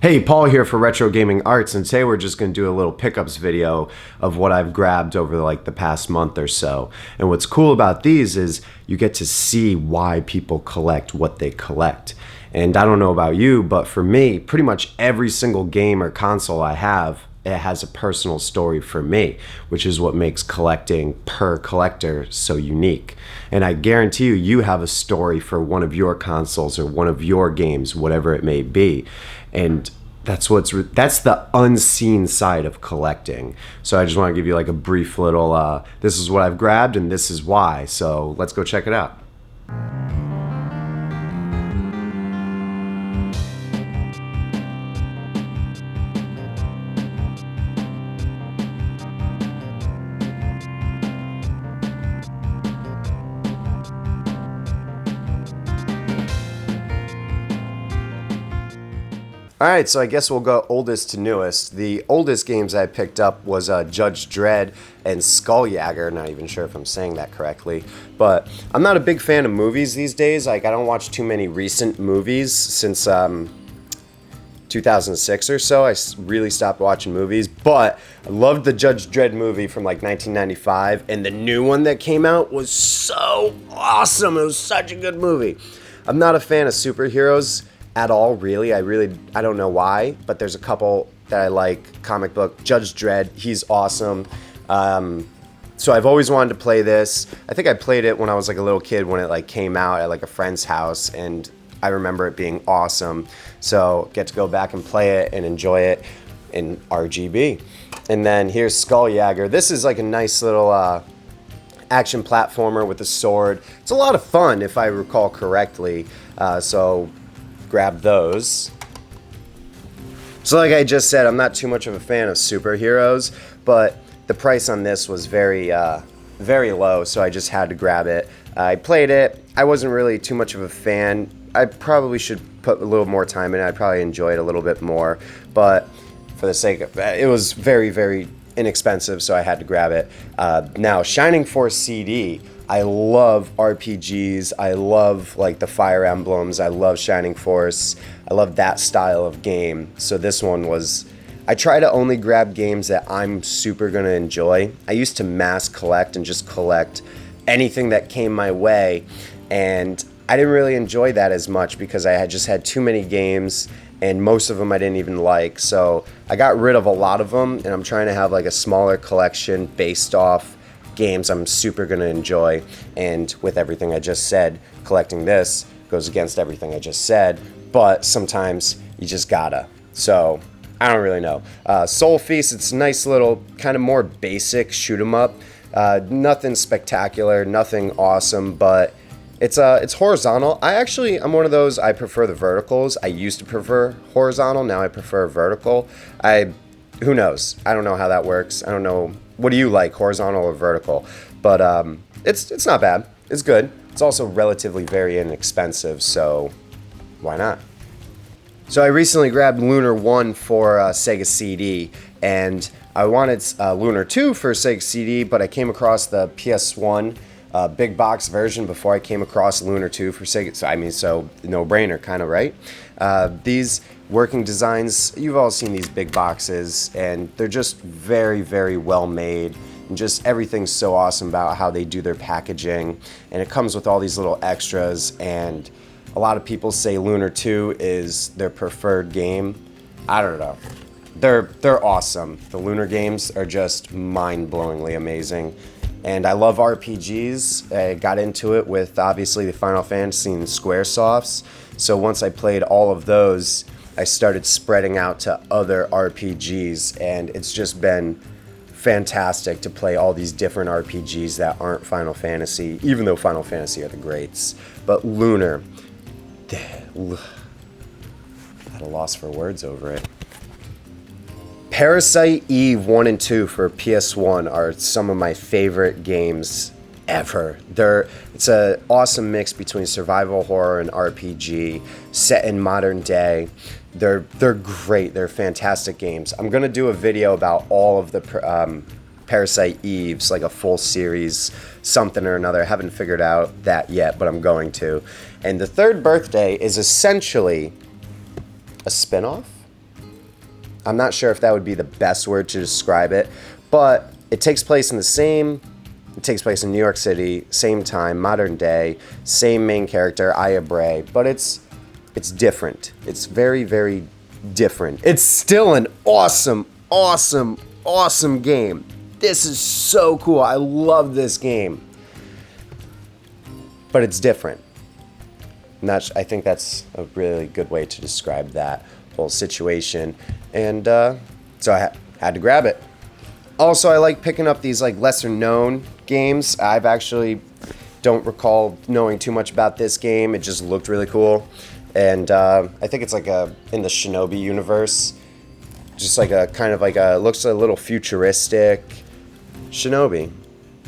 Hey, Paul here for Retro Gaming Arts, and today we're just going to do a little pickups video of what I've grabbed over like the past month or so. And what's cool about these is you get to see why people collect what they collect. And I don't know about you, but for me, pretty much every single game or console I have, it has a personal story for me, which is what makes collecting per collector so unique. And I guarantee you, you have a story for one of your consoles or one of your games, whatever it may be. And that's the unseen side of collecting. So I just want to give you like a brief little, this is what I've grabbed and this is why. So let's go check it out. Alright, so I guess we'll go oldest to newest. The oldest games I picked up was Judge Dredd and Skulljager. Not even sure if I'm saying that correctly. But I'm not a big fan of movies these days. Like, I don't watch too many recent movies since 2006 or so. I really stopped watching movies. But I loved the Judge Dredd movie from like 1995. And the new one that came out was so awesome. It was such a good movie. I'm not a fan of superheroes at all, really. I don't know why, but there's a couple that I like. Comic book, Judge Dredd, he's awesome. So I've always wanted to play this. I think I played it when I was like a little kid when it like came out at like a friend's house, and I remember it being awesome. So get to go back and play it and enjoy it in RGB. And then here's Skulljager. This is like a nice little action platformer with a sword. It's a lot of fun if I recall correctly. So grab those. So like I just said, I'm not too much of a fan of superheroes, but the price on this was very low, so I just had to grab it. I played it. I wasn't really too much of a fan. I probably should put a little more time in it. I probably enjoy it a little bit more, but for the sake of it was very inexpensive, so I had to grab it. Now, Shining Force CD. I love RPGs. I love like the Fire Emblems. I love Shining Force. I love that style of game. So this one was, I try to only grab games that I'm super gonna enjoy. I used to mass collect and just collect anything that came my way, and I didn't really enjoy that as much because I had just had too many games, and most of them I didn't even like. So I got rid of a lot of them, and I'm trying to have like a smaller collection based off games I'm super gonna enjoy. And with everything I just said, collecting this goes against everything I just said, but sometimes you just gotta. So I don't really know. Soul Feast, it's a nice little kind of more basic shoot 'em up. Nothing spectacular, nothing awesome, but it's horizontal. I'm one of those, I prefer the verticals. I used to prefer horizontal, now I prefer vertical. Who knows? I don't know how that works. I don't know. What do you like, horizontal or vertical? But it's not bad. It's good. It's also relatively very inexpensive, so why not? So I recently grabbed Lunar 1 for Sega CD, and I wanted Lunar 2 for Sega CD, but I came across the PS1 big box version before I came across Lunar 2 for Sega. So no-brainer, kind of, right? These working designs, you've all seen these big boxes, and they're just very well made, and just everything's so awesome about how they do their packaging, and it comes with all these little extras. And a lot of people say Lunar 2 is their preferred game. I don't know. They're awesome. The Lunar games are just mind-blowingly amazing. And I love RPGs. I got into it with obviously the Final Fantasy and Squaresofts. So once I played all of those, I started spreading out to other RPGs, and it's just been fantastic to play all these different RPGs that aren't Final Fantasy, even though Final Fantasy are the greats. But Lunar, at a loss for words over it. Parasite Eve 1 and 2 for PS1 are some of my favorite games ever. It's an awesome mix between survival horror and RPG, set in modern day. They're great. They're fantastic games. I'm gonna do a video about all of the Parasite Eves, like a full series, something or another. I haven't figured out that yet, but I'm going to. And the third birthday is essentially a spin-off. I'm not sure if that would be the best word to describe it, but it takes place in New York City, same time, modern day, same main character, Aya Bray, but it's different. It's very, very different. It's still an awesome, awesome, awesome game. This is so cool. I love this game. But it's different. And I think that's a really good way to describe that whole situation. And so I had to grab it. Also, I like picking up these like lesser known games. I've actually don't recall knowing too much about this game. It just looked really cool. And I think it's like in the Shinobi universe. Just like a kind of like looks a little futuristic Shinobi.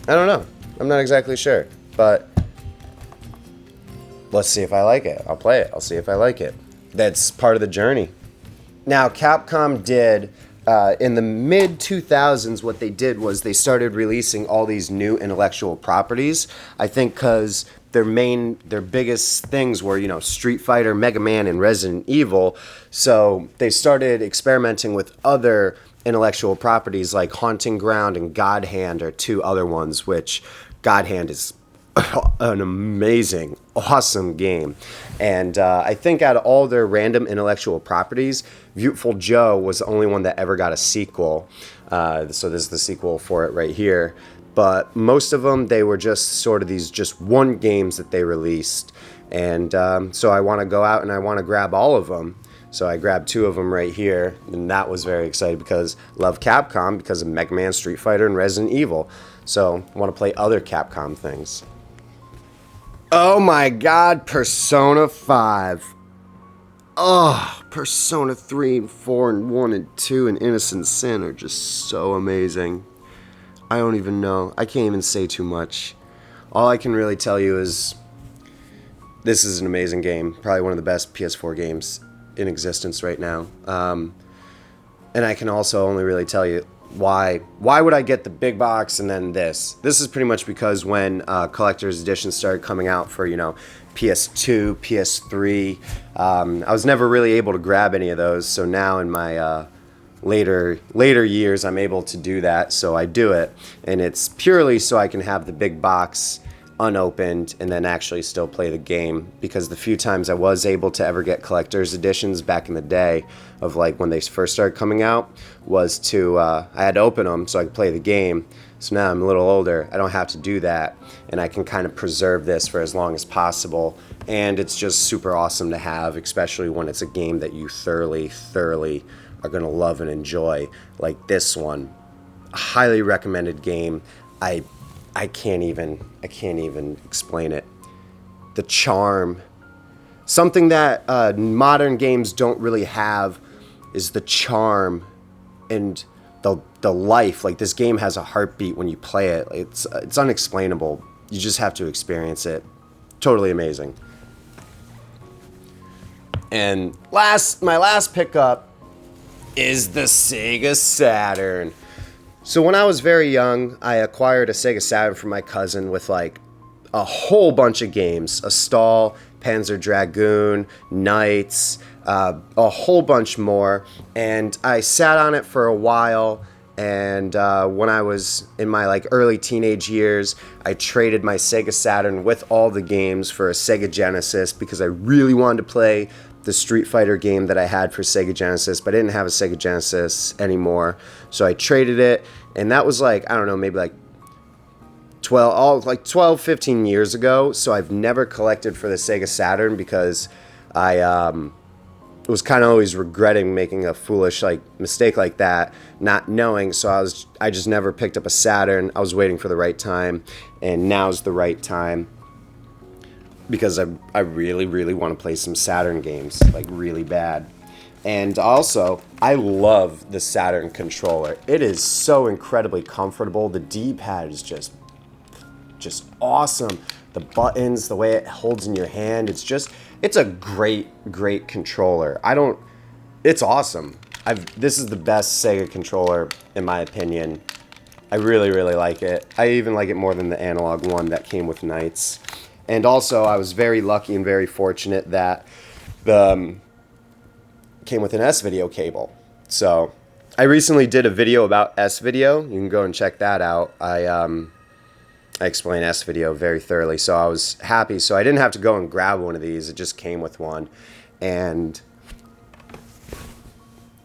I don't know. I'm not exactly sure. But let's see if I like it. I'll play it. I'll see if I like it. That's part of the journey. Now, Capcom did, in the mid-2000s, what they did was they started releasing all these new intellectual properties. I think because their biggest things were, Street Fighter, Mega Man, and Resident Evil. So they started experimenting with other intellectual properties like Haunting Ground and God Hand are two other ones, which God Hand is an amazing, awesome game. And I think out of all their random intellectual properties, Beautiful Joe was the only one that ever got a sequel. So this is the sequel for it right here. But most of them, they were just sort of these just one games that they released. And so I want to go out and I want to grab all of them. So I grabbed two of them right here. And that was very exciting because I love Capcom because of Mega Man, Street Fighter, and Resident Evil. So I want to play other Capcom things. Oh my god, Persona 5. Oh, Persona 3 and 4 and 1 and 2 and Innocent Sin are just so amazing. I don't even know. I can't even say too much. All I can really tell you is this is an amazing game. Probably one of the best PS4 games in existence right now. And I can also only really tell you why would I get the big box and then this? This is pretty much because when collector's editions started coming out for, PS2, PS3, I was never really able to grab any of those. So now in my later years, I'm able to do that. So I do it. And it's purely so I can have the big box unopened and then actually still play the game, because the few times I was able to ever get collector's editions back in the day of like when they first started coming out was to I had to open them so I could play the game. So now I'm a little older, I don't have to do that, and I can kind of preserve this for as long as possible. And it's just super awesome to have, especially when it's a game that you thoroughly are going to love and enjoy, like this one. A highly recommended game. I can't even explain it. The charm. Something that modern games don't really have is the charm and the life. Like, this game has a heartbeat when you play it. It's unexplainable. You just have to experience it. Totally amazing. And my last pickup is the Sega Saturn. So when I was very young, I acquired a Sega Saturn from my cousin with like a whole bunch of games. Astal, Panzer Dragoon, Knights, a whole bunch more. And I sat on it for a while. And when I was in my like early teenage years, I traded my Sega Saturn with all the games for a Sega Genesis because I really wanted to play the Street Fighter game that I had for Sega Genesis, but I didn't have a Sega Genesis anymore. So I traded it, and that was like, I don't know, maybe like 12, 15 years ago. So I've never collected for the Sega Saturn because I was kind of always regretting making a foolish like mistake like that, not knowing. So I just never picked up a Saturn. I was waiting for the right time, and now's the right time. Because I really, really want to play some Saturn games, like really bad. And also, I love the Saturn controller. It is so incredibly comfortable. The D-pad is just awesome. The buttons, the way it holds in your hand, it's a great controller. It's awesome. This is the best Sega controller, in my opinion. I really, really like it. I even like it more than the analog one that came with Knights. And also, I was very lucky and very fortunate that the came with an S-video cable. So I recently did a video about S-Video. You can go and check that out. I explain S-Video very thoroughly, so I was happy. So I didn't have to go and grab one of these. It just came with one. And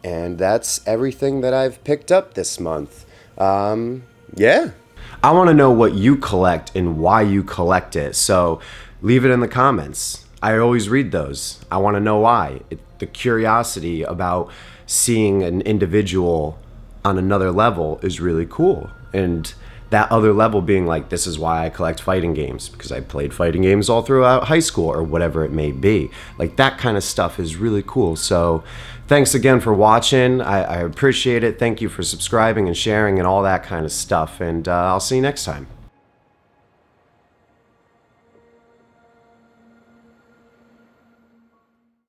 that's everything that I've picked up this month. Yeah. I want to know what you collect and why you collect it. So leave it in the comments. I always read those. I want to know why. The curiosity about seeing an individual on another level is really cool. And that other level being like, this is why I collect fighting games, because I played fighting games all throughout high school or whatever it may be. Like, that kind of stuff is really cool. So thanks again for watching. I appreciate it. Thank you for subscribing and sharing and all that kind of stuff. And I'll see you next time.